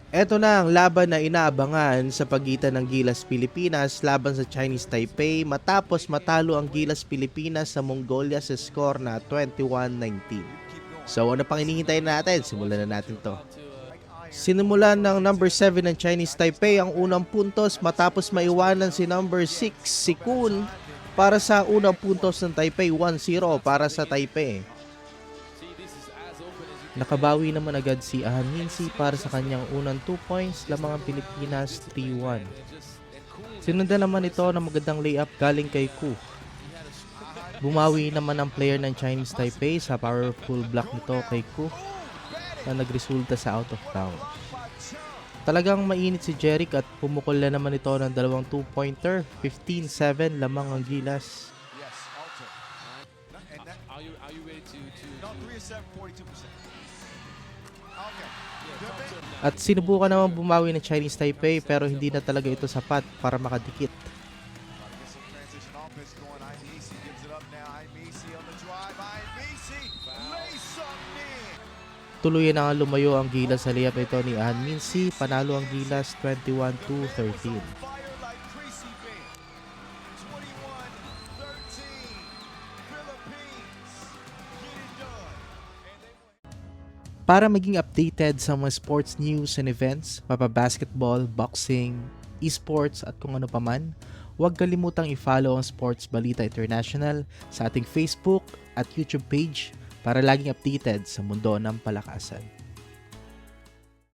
Eto na ang laban na inaabangan sa pagitan ng Gilas Pilipinas laban sa Chinese Taipei matapos matalo ang Gilas Pilipinas sa Mongolia sa score na 21-19. So ano pang hinihintay natin? Simulan na natin to. Sinimulan ng number 7 ng Chinese Taipei ang unang puntos matapos maiwanan si number 6 si Kun para sa unang puntos ng Taipei. 1-0 para sa Taipei. Nakabawi naman agad si Ahan Minsi para sa kanyang unang 2 points, lamang ang Pilipinas 3-1. Sinundan naman ito ng magandang layup galing kay Ku. Bumawi naman ang player ng Chinese Taipei sa powerful block nito kay Ku na nagresulta sa out of bounds. Talagang mainit si Jeric at pumukol na naman ito ng dalawang 2-pointer, 15-7 lamang ang Gilas. At sinubukan naman bumawi ng Chinese Taipei pero hindi na talaga ito sapat para makadikit. Tuluyan na nga lumayo ang Gilas sa layup ito ni Ahan Minsi. Panalo ang Gilas 21-13. Para maging updated sa mga sports news and events, basketball, boxing, esports at kung ano pa man, huwag kalimutang i-follow ang Sports Balita International sa ating Facebook at YouTube page para laging updated sa mundo ng palakasan.